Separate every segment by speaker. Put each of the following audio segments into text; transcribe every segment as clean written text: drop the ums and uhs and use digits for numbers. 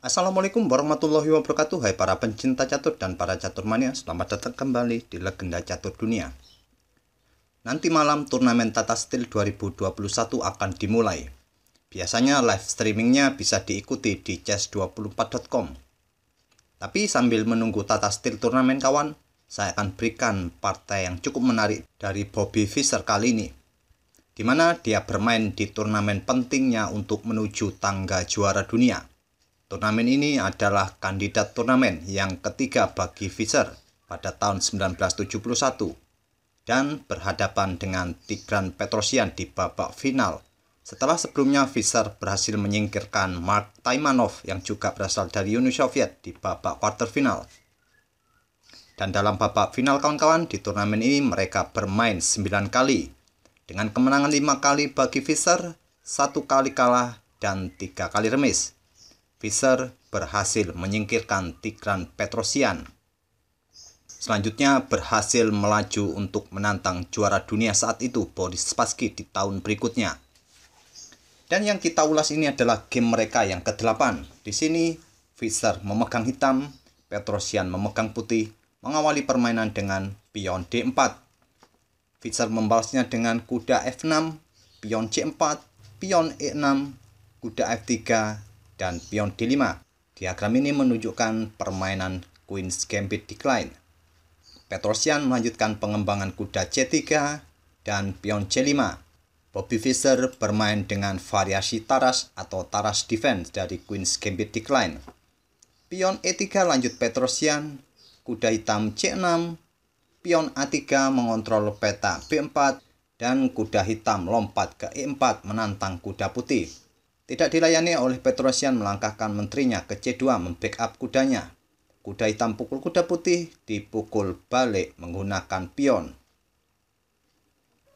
Speaker 1: Assalamualaikum warahmatullahi wabarakatuh. Hai para pencinta catur dan para catur mania, selamat datang kembali di Legenda Catur Dunia. Nanti malam turnamen Tata Steel 2021 akan dimulai. Biasanya live streamingnya bisa diikuti di chess24.com. Tapi sambil menunggu Tata Steel turnamen kawan, saya akan berikan partai yang cukup menarik dari Bobby Fischer kali ini, di mana dia bermain di turnamen pentingnya untuk menuju tangga juara dunia. Turnamen ini adalah kandidat turnamen yang ketiga bagi Fischer pada tahun 1971 dan berhadapan dengan Tigran Petrosyan di babak final. Setelah sebelumnya Fischer berhasil menyingkirkan Mark Taimanov yang juga berasal dari Uni Soviet di babak quarter final. Dan dalam babak final kawan-kawan, di turnamen ini mereka bermain 9 kali dengan kemenangan 5 kali bagi Fischer, 1 kali kalah dan 3 kali remis. Fischer berhasil menyingkirkan Tigran Petrosyan. Selanjutnya berhasil melaju untuk menantang juara dunia saat itu, Boris Spassky, di tahun berikutnya. Dan yang kita ulas ini adalah game mereka yang ke-8. Di sini Fischer memegang hitam, Petrosyan memegang putih, mengawali permainan dengan pion D4. Fischer membalasnya dengan kuda F6, pion C4, pion E6, kuda F3, dan pion D5. Diagram ini menunjukkan permainan Queen's Gambit Decline. Petrosyan melanjutkan pengembangan kuda C3 dan pion C5. Bobby Fischer bermain dengan variasi taras atau taras defense dari Queen's Gambit Decline. Pion E3 lanjut Petrosyan, kuda hitam C6, pion A3 mengontrol peta B4, dan kuda hitam lompat ke E4 menantang kuda putih. Tidak dilayani oleh Petrosyan melangkahkan menterinya ke C2 membackup kudanya. Kuda hitam pukul kuda putih, dipukul balik menggunakan pion.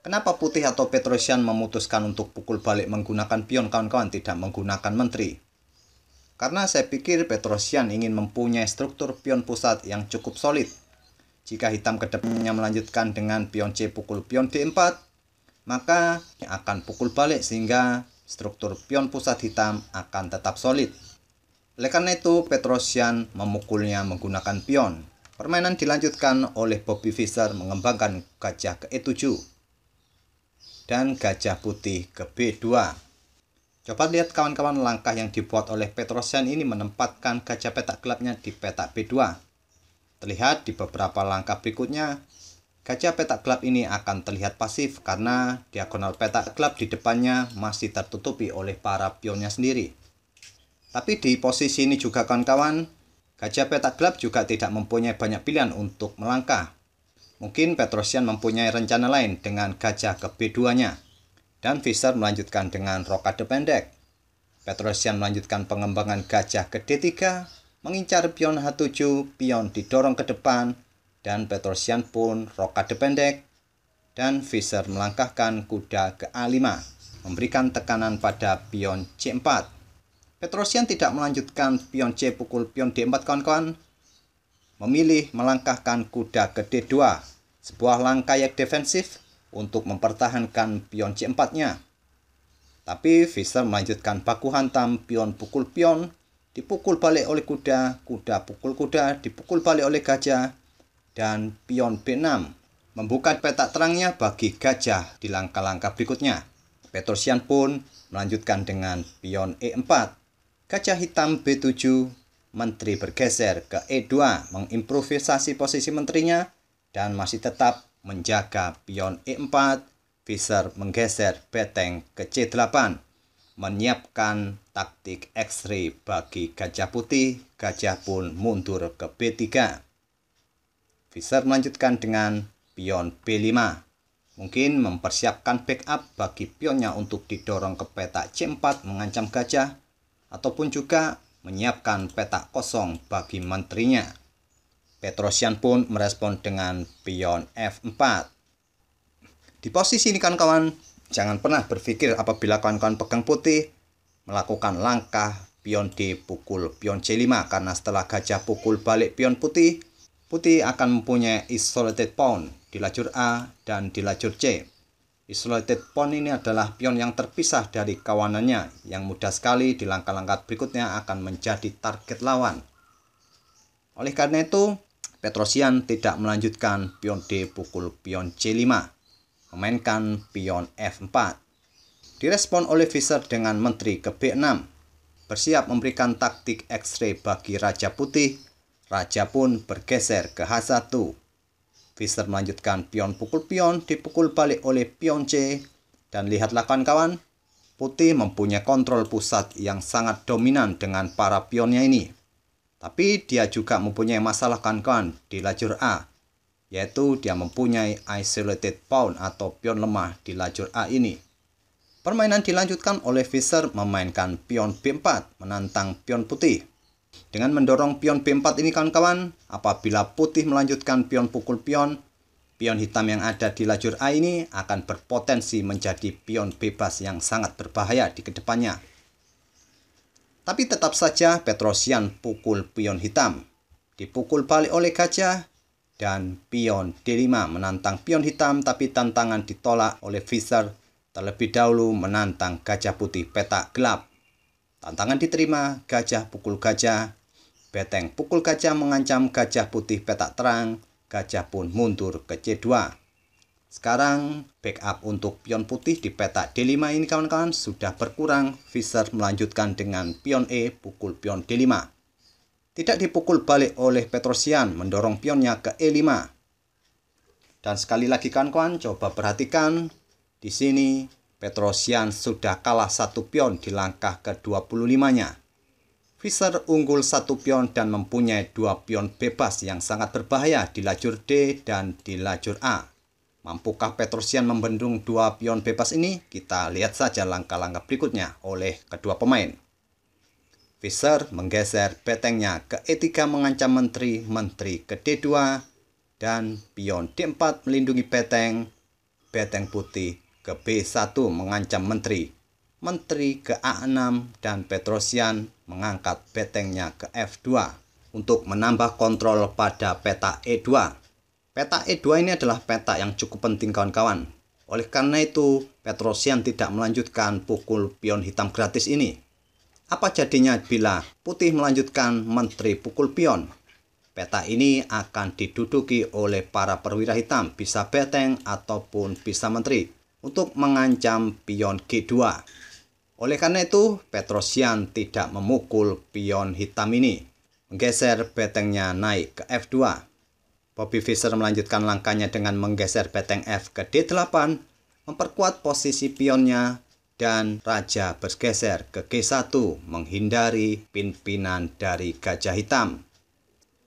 Speaker 1: Kenapa putih atau Petrosyan memutuskan untuk pukul balik menggunakan pion kawan-kawan, tidak menggunakan menteri? Karena saya pikir Petrosyan ingin mempunyai struktur pion pusat yang cukup solid. Jika hitam kedepannya melanjutkan dengan pion C pukul pion D4, maka akan pukul balik sehingga struktur pion pusat hitam akan tetap solid. Oleh karena itu, Petrosyan memukulnya menggunakan pion. Permainan dilanjutkan oleh Bobby Fischer mengembangkan gajah ke E7 dan gajah putih ke B2. Coba lihat kawan-kawan, langkah yang dibuat oleh Petrosyan ini menempatkan gajah petak gelapnya di petak B2. Terlihat di beberapa langkah berikutnya, gajah petak gelap ini akan terlihat pasif karena diagonal petak gelap di depannya masih tertutupi oleh para pionnya sendiri. Tapi di posisi ini juga kawan-kawan, gajah petak gelap juga tidak mempunyai banyak pilihan untuk melangkah. Mungkin Petrosyan mempunyai rencana lain dengan gajah ke B2-nya. Dan Fischer melanjutkan dengan rokade pendek. Petrosyan melanjutkan pengembangan gajah ke D3, mengincar pion H7, pion didorong ke depan, dan Petrosyan pun rokade pendek, dan Fischer melangkahkan kuda ke A5, memberikan tekanan pada pion C4. Petrosyan tidak melanjutkan pion C pukul pion D4 kawan-kawan, memilih melangkahkan kuda ke D2, sebuah langkah yang defensif untuk mempertahankan pion C4-nya. Tapi Fischer melanjutkan baku hantam pion pukul pion, dipukul balik oleh kuda, kuda pukul kuda, dipukul balik oleh gajah, dan pion B6 membuka petak terangnya bagi gajah di langkah-langkah berikutnya. Petrosyan pun melanjutkan dengan pion E4, gajah hitam B7, menteri bergeser ke E2 mengimprovisasi posisi menterinya dan masih tetap menjaga pion E4. Fischer menggeser beteng ke C8, menyiapkan taktik X-ray bagi gajah putih, gajah pun mundur ke B3. Fischer melanjutkan dengan pion B5, mungkin mempersiapkan backup bagi pionnya untuk didorong ke petak C4 mengancam gajah, ataupun juga menyiapkan petak kosong bagi menterinya. Petrosyan pun merespon dengan pion F4. Di posisi ini kawan-kawan, jangan pernah berpikir apabila kawan-kawan pegang putih melakukan langkah pion D pukul pion C5, karena setelah gajah pukul balik pion putih, putih akan mempunyai isolated pawn di lajur A dan di lajur C. Isolated pawn ini adalah pion yang terpisah dari kawanannya, yang mudah sekali di langkah-langkah berikutnya akan menjadi target lawan. Oleh karena itu, Petrosian tidak melanjutkan pion D pukul pion C5, memainkan pion F4. Direspon oleh Fischer dengan menteri ke B6, bersiap memberikan taktik X-ray bagi Raja Putih. Raja pun bergeser ke H1. Fischer melanjutkan pion pukul pion, dipukul balik oleh pion C. Dan lihatlah kawan-kawan, Putih mempunyai kontrol pusat yang sangat dominan dengan para pionnya ini. Tapi dia juga mempunyai masalah kawan-kawan di lajur A, yaitu dia mempunyai isolated pawn atau pion lemah di lajur A ini. Permainan dilanjutkan oleh Fischer memainkan pion B4 menantang pion Putih. Dengan mendorong pion B4 ini kawan-kawan, apabila Putih melanjutkan pion pukul pion, pion hitam yang ada di lajur A ini akan berpotensi menjadi pion bebas yang sangat berbahaya di kedepannya. Tapi tetap saja Petrosian pukul pion hitam, dipukul balik oleh gajah, dan pion D5 menantang pion hitam, tapi tantangan ditolak oleh Fischer terlebih dahulu menantang gajah putih petak gelap. Tantangan diterima, gajah pukul gajah, beteng pukul gajah mengancam gajah putih petak terang, gajah pun mundur ke C2. Sekarang backup untuk pion putih di petak D5 ini kawan-kawan sudah berkurang. Fischer melanjutkan dengan pion E pukul pion D5. Tidak dipukul balik oleh Petrosian, mendorong pionnya ke E5. Dan sekali lagi kawan-kawan, coba perhatikan di sini Petrosian sudah kalah satu pion di langkah ke-25-nya. Fischer unggul satu pion dan mempunyai dua pion bebas yang sangat berbahaya di lajur D dan di lajur A. Mampukah Petrosian membendung dua pion bebas ini? Kita lihat saja langkah-langkah berikutnya oleh kedua pemain. Fischer menggeser betengnya ke E3 mengancam menteri ke D2, dan pion D4 melindungi beteng putih ke B1 mengancam menteri ke A6, dan Petrosian mengangkat betengnya ke F2 untuk menambah kontrol pada peta E2. Peta E2 ini adalah peta yang cukup penting kawan-kawan. Oleh karena itu, Petrosian tidak melanjutkan pukul pion hitam gratis ini. Apa jadinya bila Putih melanjutkan menteri pukul pion? Peta ini akan diduduki oleh para perwira hitam, bisa beteng ataupun bisa menteri, untuk mengancam pion G2. Oleh karena itu, Petrosian tidak memukul pion hitam ini, menggeser betengnya naik ke F2. Bobby Fischer melanjutkan langkahnya dengan menggeser beteng F ke D8, memperkuat posisi pionnya, dan Raja bergeser ke G1, menghindari pimpinan dari gajah hitam.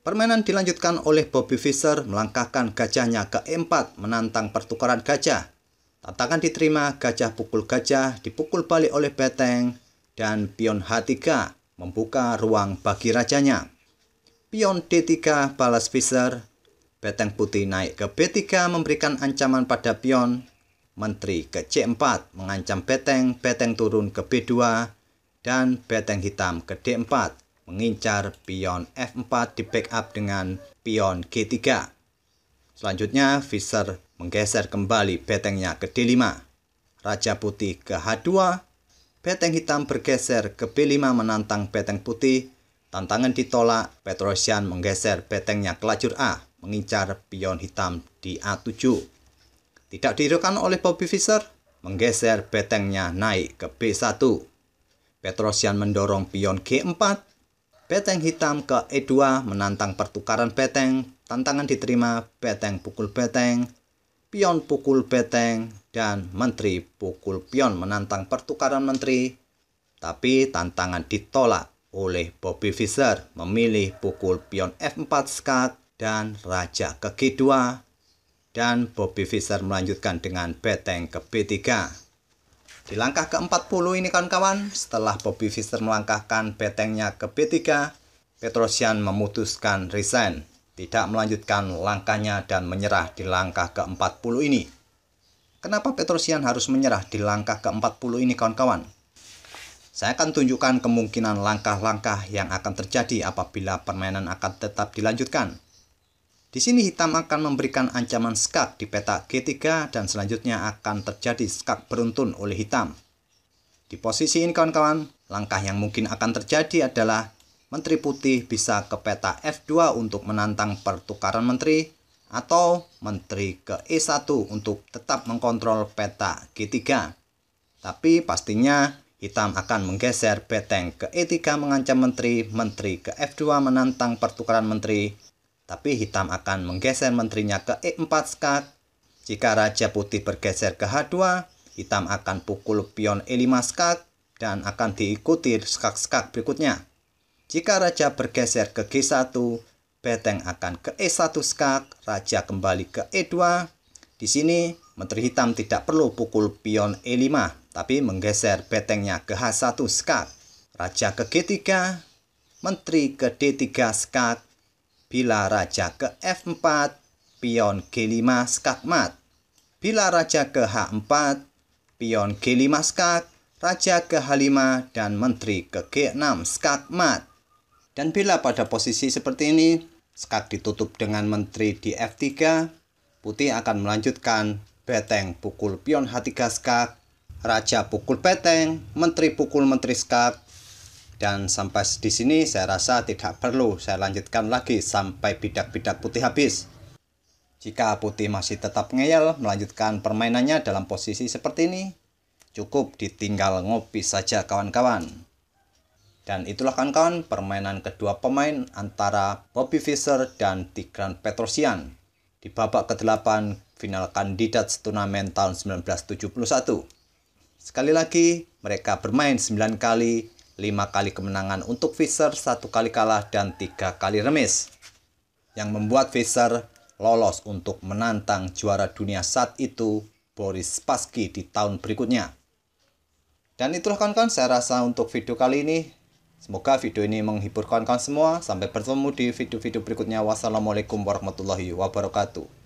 Speaker 1: Permainan dilanjutkan oleh Bobby Fischer melangkahkan gajahnya ke E4 menantang pertukaran gajah. Tantangan diterima, gajah pukul gajah, dipukul balik oleh beteng, dan pion H3 membuka ruang bagi rajanya. Pion D3 balas Fischer, beteng putih naik ke B3 memberikan ancaman pada pion, menteri ke C4 mengancam beteng turun ke B2, dan beteng hitam ke D4 mengincar pion F4 di backup dengan pion G3. Selanjutnya, Fischer menggeser kembali betengnya ke D5. Raja putih ke H2. Beteng hitam bergeser ke B5 menantang beteng putih. Tantangan ditolak, Petrosian menggeser betengnya ke lajur A, mengincar pion hitam di A7. Tidak dihiraukan oleh Bobby Fischer, menggeser betengnya naik ke B1. Petrosian mendorong pion G4. Beteng hitam ke E2 menantang pertukaran beteng. Tantangan diterima, beteng pukul beteng, pion pukul beteng, dan menteri pukul pion menantang pertukaran menteri. Tapi tantangan ditolak oleh Bobby Fischer, memilih pukul pion F4 skat dan raja ke G2. Dan Bobby Fischer melanjutkan dengan beteng ke B3. Di langkah ke-40 ini kawan-kawan, setelah Bobby Fischer melangkahkan betengnya ke B3, Petrosian memutuskan resign, tidak melanjutkan langkahnya dan menyerah di langkah ke-40 ini. Kenapa Petrosian harus menyerah di langkah ke-40 ini kawan-kawan? Saya akan tunjukkan kemungkinan langkah-langkah yang akan terjadi apabila permainan akan tetap dilanjutkan. Di sini hitam akan memberikan ancaman skak di peta G3 dan selanjutnya akan terjadi skak beruntun oleh hitam. Di posisi ini kawan-kawan, langkah yang mungkin akan terjadi adalah Menteri Putih bisa ke peta F2 untuk menantang pertukaran menteri atau Menteri ke E1 untuk tetap mengkontrol peta G3. Tapi pastinya hitam akan menggeser beteng ke E3 mengancam menteri ke F2 menantang pertukaran menteri. Tapi hitam akan menggeser menterinya ke E4 skak. Jika Raja Putih bergeser ke H2, hitam akan pukul pion E5 skak dan akan diikuti skak-skak berikutnya. Jika Raja bergeser ke G1, beteng akan ke E1 skak, Raja kembali ke E2. Di sini, Menteri Hitam tidak perlu pukul pion E5, tapi menggeser betengnya ke H1 skak. Raja ke G3, Menteri ke D3 skak. Bila Raja ke F4, pion G5 skak mat. Bila Raja ke H4, pion G5 skak, Raja ke H5 dan Menteri ke G6 skak mat. Dan bila pada posisi seperti ini, skak ditutup dengan Menteri di F3, Putih akan melanjutkan beteng pukul pion H3 skak, Raja pukul beteng, Menteri pukul Menteri skak. Dan sampai di sini saya rasa tidak perlu saya lanjutkan lagi sampai bidak-bidak Putih habis. Jika Putih masih tetap ngeyel melanjutkan permainannya dalam posisi seperti ini, cukup ditinggal ngopi saja kawan-kawan. Dan itulah kawan-kawan permainan kedua pemain antara Bobby Fischer dan Tigran Petrosyan di babak ke-8 final kandidat turnamen tahun 1971. Sekali lagi, mereka bermain 9 kali, 5 kali kemenangan untuk Fischer, 1 kali kalah dan 3 kali remis. Yang membuat Fischer lolos untuk menantang juara dunia saat itu Boris Spassky di tahun berikutnya. Dan itulah kawan-kawan saya rasa untuk video kali ini. Semoga video ini menghibur kawan-kawan semua. Sampai bertemu di video-video berikutnya. Wassalamualaikum warahmatullahi wabarakatuh.